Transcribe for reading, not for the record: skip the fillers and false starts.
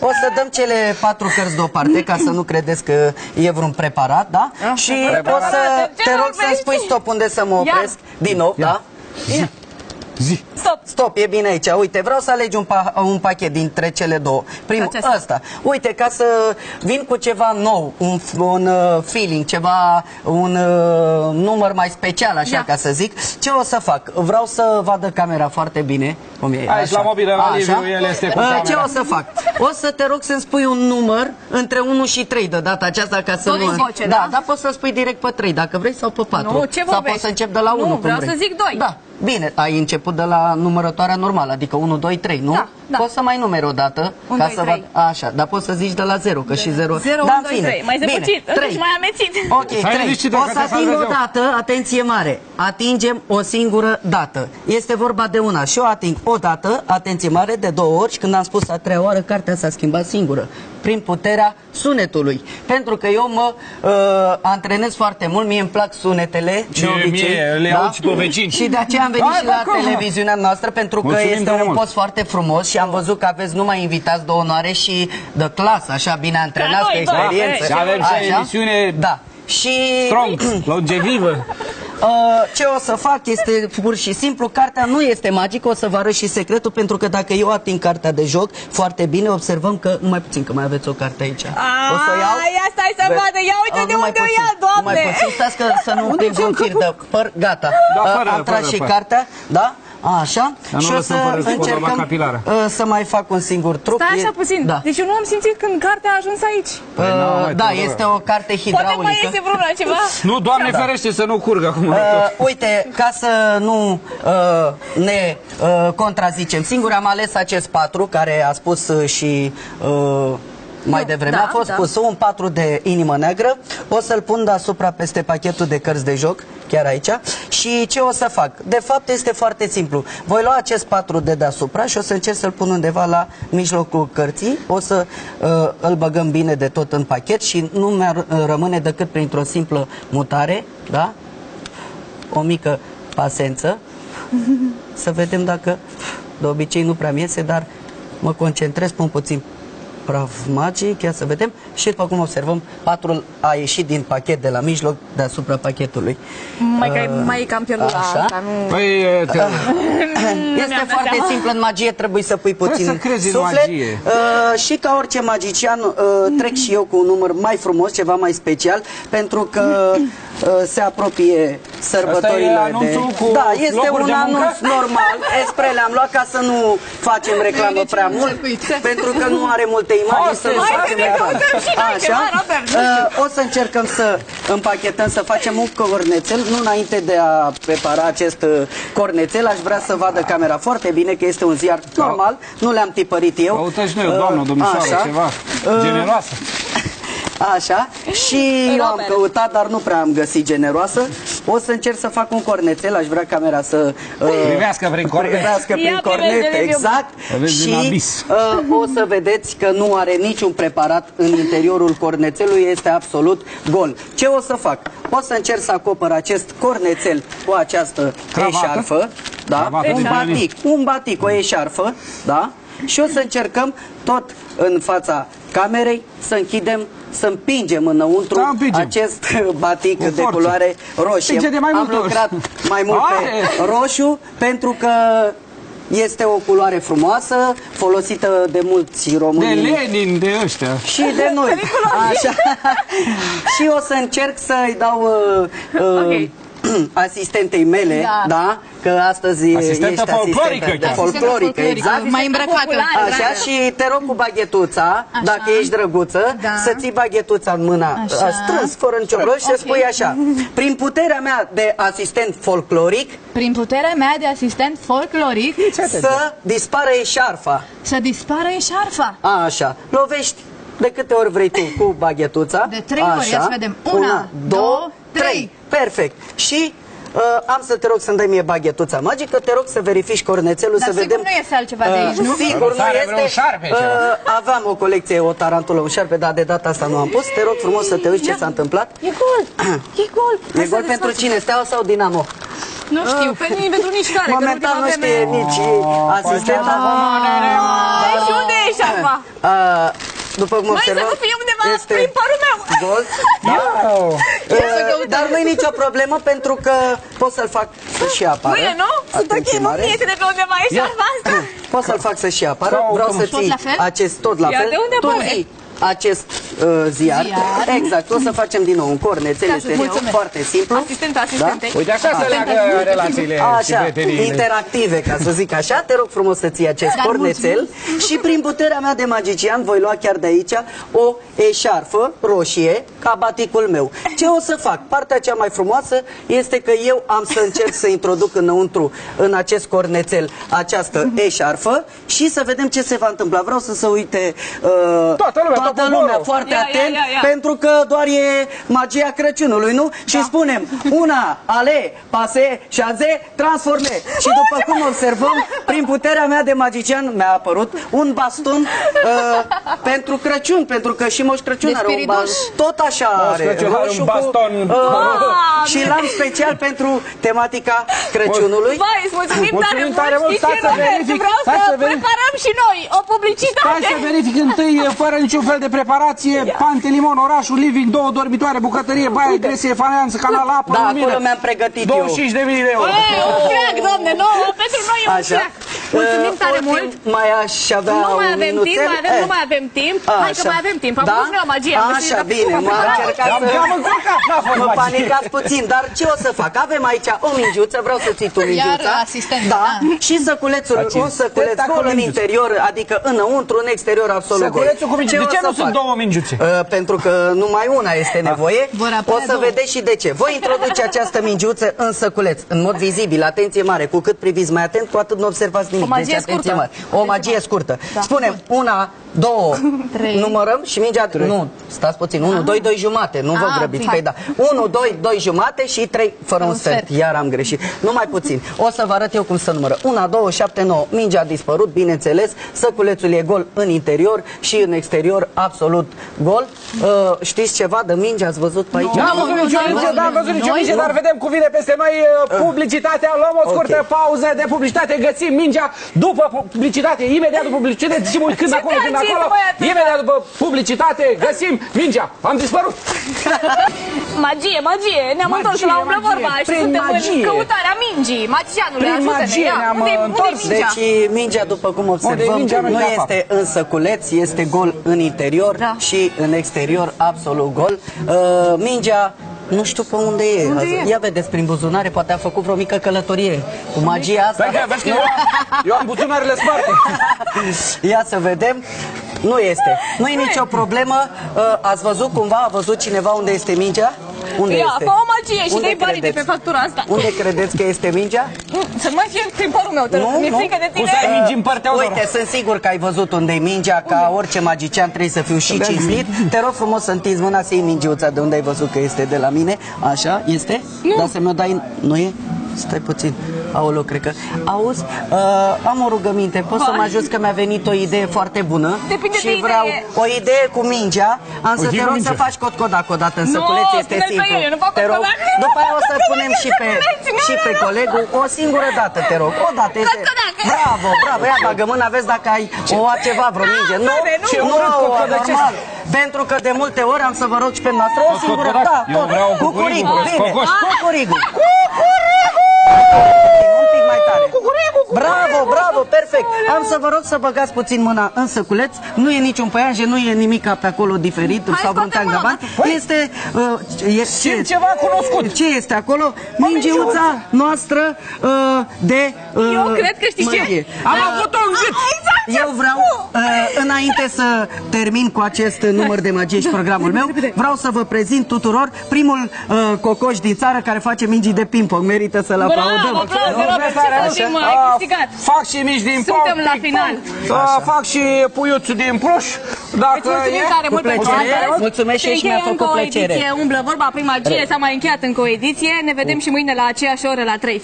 O să dăm cele 4 cărți deoparte, ca să nu credeți că e vreun preparat, da? Și o să te rog să-mi spui stop unde să mă opresc. Din nou, da? Zi. Stop, e bine aici. Uite, vreau să alegi un pachet dintre cele două. Primul, ăsta. Uite, ca să vin cu ceva nou, un feeling, ceva, un număr mai special, așa ca să zic. Ce o să fac? Vreau să vadă camera foarte bine. Cum e, aici la mobilă, la Liviu, el este cu camera. Ce o să fac? O să te rog să-mi spui un număr între 1 și 3 de data aceasta, ca să nu... Voce, da, dar poți să spui direct pe 3, dacă vrei, sau pe 4. Nu, ce sau poți să încep de la 1, nu, vreau să zic 2. Da. Bine, ai început de la numărătoarea normală, adică 1, 2, 3, nu? Da, da. Poți să mai numeri o dată, 1, ca 2, să 3. văd. Așa, dar poți să zici de la 0, că și 0. 0, 1, 2, 3. Mai zăpăcit, încă mai amețit. Ok, 3. O să ating o dată, atenție mare. Atingem o singură dată. Este vorba de una. Și eu ating o dată, atenție mare, de 2 ori. Și când am spus a 3-a oară, cartea s-a schimbat singură. Prin puterea sunetului. Pentru că eu mă antrenez foarte mult, mie îmi plac sunetele. Și mie le aud și pe vecini. Și de aceea am venit și la televiziunea noastră, pentru că este un post foarte frumos și am văzut că aveți numai invitați de onoare și de clasă, așa bine antrenați, cu experiență. Și avem și emisiune strong, longevivă. Ce o să fac este pur și simplu, cartea nu este magică, o să vă arăt și secretul, pentru că dacă eu ating cartea de joc foarte bine, observăm că, numai puțin, că mai aveți o carte aici. O să o iau. Ia stai să vadă, ia uite de unde o ia, doamne. Mai puțin, stați că să nu prind un fir de păr, gata. Am tras și cartea, da? Așa, și o să încercăm să mai fac un singur truc. Stai așa puțin, deci eu nu am simțit când cartea a ajuns aici. Da, este o carte hidraulică. Poate mai iese vreuna ceva. Nu, Doamne ferește să nu curgă acum. Uite, ca să nu ne contrazicem, singur am ales acest 4, care a spus și... mai devreme a fost pus un 4 de inimă neagră. O să-l pun deasupra peste pachetul de cărți de joc, chiar aici. Și ce o să fac? De fapt este foarte simplu. Voi lua acest 4 de deasupra și o să încerc să-l pun undeva la mijlocul cărții. O să îl băgăm bine de tot în pachet și nu mi-ar rămâne decât printr-o simplă mutare, da? O mică pasență. Să vedem dacă de obicei nu prea-mi iese, dar mă concentrez, pun puțin praf magic, ia să vedem. Și după cum observăm, 4 a ieșit din pachet de la mijloc, deasupra pachetului. Mai e cam pierdut asta, nu... Păi, este foarte simplu, în magie trebuie să pui puțin suflet. Și ca orice magician trec și eu cu un număr mai frumos, ceva mai special, pentru că se apropie sărbătorile de... Da, este un anunț normal. Spre le-am luat ca să nu facem reclamă prea mult, pentru că nu are multe imagini să nu facem reclamă. Așa. O să încercăm să împachetăm, să facem un cornețel. Nu înainte de a prepara acest cornețel, aș vrea să vadă camera foarte bine că este un ziar normal, nu le-am tipărit eu. Uite și noi, doamnă, domnișoară, ceva generoasă. Așa, și eu am căutat, dar nu prea am găsit generoasă. O să încerc să fac un cornețel, aș vrea camera să privească prin cornet, exact. Și o să vedeți că nu are niciun preparat în interiorul cornețelului, este absolut gol. Ce o să fac? O să încerc să acopăr acest cornețel cu această eșarfă, da? Un batic, o eșarfă, da? Și o să încercăm tot în fața camerei să închidem, să împingem înăuntru acest batic de culoare roșie. Am lucrat mai mult pe roșu pentru că este o culoare frumoasă, folosită de mulți români. De Lenin, de ăștia. Și de noi. Așa. Și o să încerc să-i dau asistentei mele, da? Că astăzi asistentă folclorică, exact. Mai îmbrăcată. Așa, și te rog cu baghetuța, dacă ești drăguță, să ții baghetuța în mâna strâns, fără nicio problemă, și să spui așa: prin puterea mea de asistent folcloric, să dispară eșarfa. Să dispară eșarfa. Așa, lovești de câte ori vrei tu cu baghetuța. De 3 ori, ia să vedem. 1, 2, 3. Perfect. Și am să te rog să-mi dai mie baghetuța magică, te rog să verifici cornețelul, să vedem... Dar sigur nu este altceva de aici, nu? Sigur nu este. Aveam o colecție, o tarantulă, un șarpe, dar de data asta nu am pus. Te rog frumos să te uiți ce s-a întâmplat. E gol! E gol! E gol pentru cine? Steaua sau Dinamo? Nu știu, pentru nici care. Momentan nu știe nici asistenta. Și unde e eșarfa? După cum observăm, să nu fie undeva prin părul meu. Gol. Dar nu e nicio problemă pentru că pot să-l fac să-și apară. Nu e, nu? Sunt ok, nu iese de pe undeva, e șarfa asta. Pot să-l fac să-și apară. Vreau să ții acest tot la fel. De unde tu ții acest ziar. Exact, o să facem din nou un cornețel, este foarte simplu. Asistente. Uite, așa se leagă relațiile și prieteniile. Interactive, ca să zic așa. Te rog frumos să ții acest cornețel și prin puterea mea de magician voi lua chiar de aici o eșarfă roșie ca baticul meu. Ce o să fac? Partea cea mai frumoasă este că eu am să încerc să introduc înăuntru, în acest cornețel, această eșarfă și să vedem ce se va întâmpla. Vreau să se uite toată lumea foarte atent, pentru că doar e magia Crăciunului, nu? Și spunem, una, ale, pase, șaze, transforme. Și după cum observăm, prin puterea mea de magician mi-a apărut un baston pentru Crăciun, pentru că și Moș Crăciun are un baston, tot așa are, roșu un baston. Și l-am special pentru tematica Crăciunului. Vai, îți mulțumim tare mult, știi ce, Robert? Vreau să preparăm și noi o publicitate. Stai să verific întâi, fără niciun fel de preparație, Pantelimon, orașul, living, 2 dormitoare, bucătărie, baie, gresie, faianță, canal, apă, lumină. Acolo mi-am pregătit 25.000 de euro. Un fleac, domne, nouă, pentru noi e un fleac. Mulțumim tare mult. Mai aș avea nu mai avem timp, nu mai avem timp. Hai că mai avem timp. Am pus noi o magie. Așa, bine, m-am încercat să mă panicați puțin, dar ce o să fac? Avem aici o mingiuță, vreau să ții tu mingiuța. Iar asistent. Da, și săculețul, un săculeț gol în interior, adică înăuntru, în exterior absolut gol. Săculețul cu mingiuțe. De ce nu sunt 2 mingiuțe? Pentru că numai una este nevoie. O să vedeți și de ce. Voi introduce această mingiuță în săculeț, în mod vizibil, atenție mare. Cu cât priviți mai atent, cu atât nu observați nimic. O magie scurtă. O magie scurtă. Spunem, 1, 2, numărăm și mingea... Nu, stați puțin, 1, 2, 2 jumate, nu vă grăbiți. Păi da, 1, 2, 2 jumate și 3 fără un sfert. Iar am greșit. Numai puțin. O să vă arăt eu cum să numără. 1, 2, 7, 9. Mingea a dispărut, bineînțeles. Săculețul e gol în interior și în exterior absolut gol. Știți ceva de minge? Ați văzut pe aici? N-am văzut nicio minge, n-am văzut nicio minge, dar vedem cum vine peste noi publicitatea. Luăm o scurtă pauză de publicitate, găsim mingea după publicitate, imediat după publicitate, zicem când acolo, când acolo, imediat după publicitate, găsim mingea. Am dispărut. Magie, ne-am întors la umblă vorba și suntem în căutarea mingii, magicianului. Prin magie ne-am întors. Deci mingea, după cum observăm, nu este în săculeț, este gol în interior și în exterior absolut gol. Mingea nu știu pe unde e. Ia vedeți prin buzunare, poate a făcut vreo mică călătorie cu magia asta. Eu am buzunarele sparte. Ia să vedem. Nu este. Nu e nicio problemă. Ați văzut cumva, a văzut cineva unde este mingea? Unde este? Fă o magie și dă-i banii de pe factura asta. Unde credeți că este mingea? Să nu mai fie prin părul meu, te rog, mi-e frică de tine. Cum să ai mingi în partea unor? Uite, sunt sigur că ai văzut unde e mingea, ca orice magician trebuie să fiu și cinstit. Te rog frumos să întinzi mâna să iei mingiuța de unde ai văzut că este de la mine. Așa, este? Dar să mi-o dai... Nu e? Stai puțin. Aoleu, cred că... Auzi, am o rugăminte. Poți să mă ajuți că mi-a venit o idee foarte bună. Depinde și de vreau idee. o idee cu mingea. Am să te rog să faci cotcodac o dată în săculeț, este simplu. Te rog. După aia o să punem și pe colegul o singură dată, te rog. O dată este... Bravo, ia bagă mâna, vezi dacă ai ceva, vreo minge. Nu, normal. Pentru că de multe ori am să vă rog și pe noastră o singură dată. Cucurigu, bine. Cucurigu. Un pic mai tare. Bravo, perfect. Am să vă rog să băgați puțin mâna în săculeț. Nu e niciun păianjen, nu e nimic pe acolo diferit sau vreun teanc de bani. Este ceva cunoscut. Ce este acolo? Mingiuța noastră de eu cred că știi ce. Am avut-o în gât. Eu vreau, înainte să termin cu acest număr de magie și programul meu, vreau să vă prezint tuturor primul cocoș din țară care face mingii de ping-pong. Merită să-l aplaudăm. Fac și mici din pong. Suntem la final. Fac și puiuțul din pluș. Îți mulțumim tare mult pentru astăzi. Mulțumesc și mi-a făcut plăcere. Umblă vorba, prima magie s-a mai încheiat încă o ediție. Ne vedem și mâine la aceeași oră la 3.